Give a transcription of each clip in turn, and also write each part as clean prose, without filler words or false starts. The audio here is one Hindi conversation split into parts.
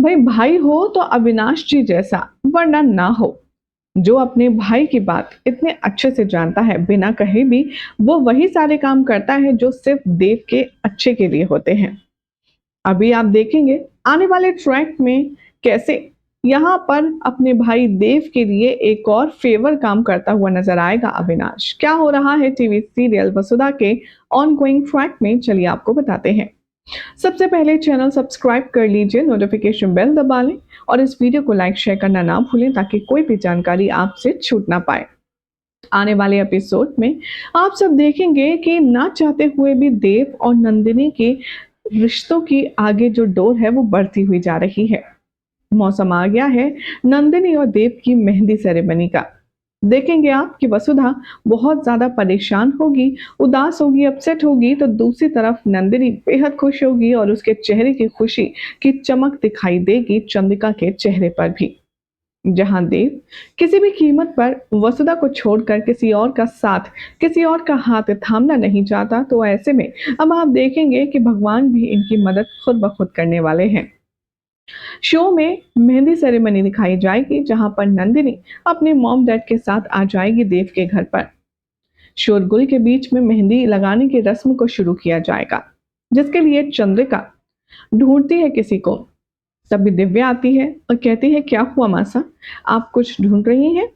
भाई भाई हो तो अविनाश जी जैसा, वरना ना हो। जो अपने भाई की बात इतने अच्छे से जानता है बिना कहे भी, वो वही सारे काम करता है जो सिर्फ देव के अच्छे के लिए होते हैं। अभी आप देखेंगे आने वाले ट्रैक में कैसे यहाँ पर अपने भाई देव के लिए एक और फेवर काम करता हुआ नजर आएगा अविनाश। क्या हो रहा है टीवी सीरियल वसुधा के ऑन गोइंग ट्रैक में, चलिए आपको बताते हैं। सबसे पहले चैनल सब्सक्राइब कर लीजिए, नोटिफिकेशन बेल दबा लें और इस वीडियो को लाइक शेयर करना ना भूलें ताकि कोई भी जानकारी आपसे छूट ना पाए। आने वाले एपिसोड में आप सब देखेंगे कि ना चाहते हुए भी देव और नंदिनी के रिश्तों की आगे जो डोर है वो बढ़ती हुई जा रही है। मौसम आ गया है नंदिनी और देव की मेहंदी सेरेमनी का। देखेंगे आप कि वसुधा बहुत ज्यादा परेशान होगी, उदास होगी, अपसेट होगी, तो दूसरी तरफ नंदिनी बेहद खुश होगी और उसके चेहरे की खुशी की चमक दिखाई देगी चंद्रिका के चेहरे पर भी। जहां देव किसी भी कीमत पर वसुधा को छोड़कर किसी और का साथ, किसी और का हाथ थामना नहीं चाहता, तो ऐसे में अब आप देखेंगे कि भगवान भी इनकी मदद खुद ब खुद करने वाले हैं। शो में मेहंदी सेरेमनी दिखाई जाएगी जहां पर नंदिनी अपने मॉम डैड के साथ आ जाएगी देव के घर पर। शोरगुल के बीच में मेहंदी लगाने की रस्म को शुरू किया जाएगा, जिसके लिए चंद्रिका ढूंढती है किसी को। तभी दिव्या आती है और कहती है, क्या हुआ मासा, आप कुछ ढूंढ रही हैं?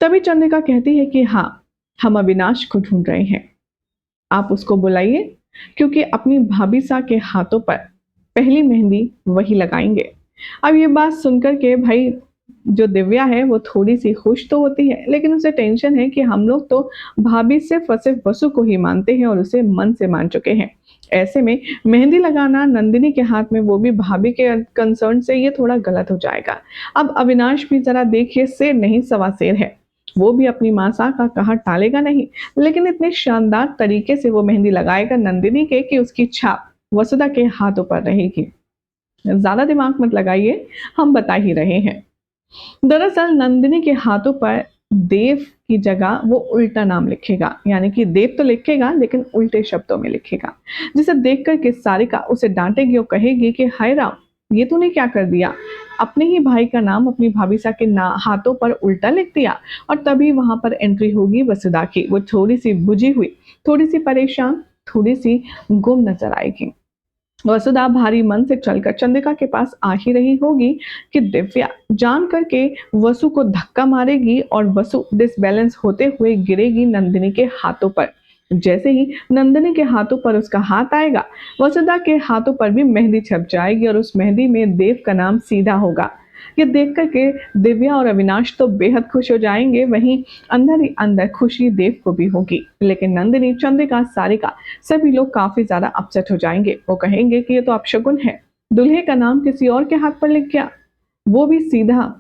तभी चंद्रिका कहती है कि हाँ, हम अविनाश को ढूंढ रहे हैं। आप उसको बुलाइए, क्योंकि अपनी भाभी सा के हाथों पर पहली मेहंदी वही लगाएंगे। अब ये बात सुनकर के भाई जो दिव्या है वो थोड़ी सी खुश तो होती है, लेकिन उसे टेंशन है कि हम लोग तो भाभी सिर्फ और सिर्फ वसु को ही मानते हैं और उसे मन से मान चुके हैं। ऐसे में मेहंदी लगाना नंदिनी के हाथ में, वो भी भाभी के कंसर्न से, ये थोड़ा गलत हो जाएगा। अब अविनाश भी जरा देखिए, शेर नहीं सवा शेर है। वो भी अपनी मासा का कहा टालेगा नहीं, लेकिन इतने शानदार तरीके से वो मेहंदी लगाएगा नंदिनी के कि उसकी छाप वसुधा के हाथों पर रहेगी। ज्यादा दिमाग मत लगाइए, हम बता ही रहे हैं। दरअसल नंदिनी के हाथों पर देव की जगह वो उल्टा नाम लिखेगा, यानी कि देव तो लिखेगा लेकिन उल्टे शब्दों में लिखेगा, जिसे देखकर के सारिका उसे डांटेगी और कहेगी कि हाय राम, ये तूने क्या कर दिया, अपने ही भाई का नाम अपनी भाभी सा के हाथों पर उल्टा लिख दिया। और तभी वहां पर एंट्री होगी वसुधा की। वो थोड़ी सी बुझी हुई, थोड़ी सी परेशान, थोड़ी सी गुम नजर आएगी। वसुधा भारी मन से चलकर चंद्रिका के पास आ ही रही होगी कि दिव्या जान करके वसु को धक्का मारेगी और वसु डिसबैलेंस होते हुए गिरेगी नंदिनी के हाथों पर। जैसे ही नंदिनी के हाथों पर उसका हाथ आएगा, वसुधा के हाथों पर भी मेहंदी छप जाएगी और उस मेहंदी में देव का नाम सीधा होगा। ये देख करके दिव्या और अविनाश तो बेहद खुश हो जाएंगे, वहीं अंदर ही अंदर खुशी देव को भी होगी। लेकिन नंदिनी, चंद्रिका, सारिका, सभी लोग काफी ज्यादा अपसेट हो जाएंगे। वो कहेंगे कि ये तो अपशगुन है, दूल्हे का नाम किसी और के हाथ पर लिख गया, वो भी सीधा,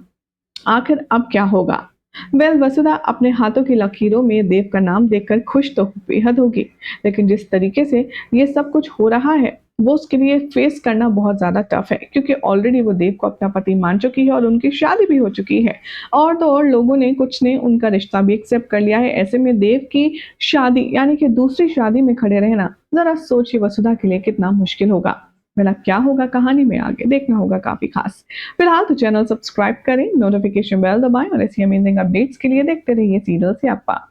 आखिर अब क्या होगा? वसुधा अपने हाथों की लकीरों में देव का नाम देखकर खुश तो बेहद होगी, लेकिन जिस तरीके से ये सब कुछ हो रहा है वो उसके लिए फेस करना बहुत ज्यादा टफ है, क्योंकि ऑलरेडी वो देव को अपना पति मान चुकी है और उनकी शादी भी हो चुकी है। और तो और लोगों ने, कुछ ने उनका रिश्ता भी एक्सेप्ट कर लिया है। ऐसे में देव की शादी, यानी कि दूसरी शादी में खड़े रहना, जरा सोचिए वसुधा के लिए कितना मुश्किल होगा। भला क्या होगा कहानी में, आगे देखना होगा काफी खास। फिलहाल तो चैनल सब्सक्राइब करें, नोटिफिकेशन बेल दबाएं और ऐसी अमेजिंग अपडेट्स के लिए देखते रहिए सीरियल स्याप्पा।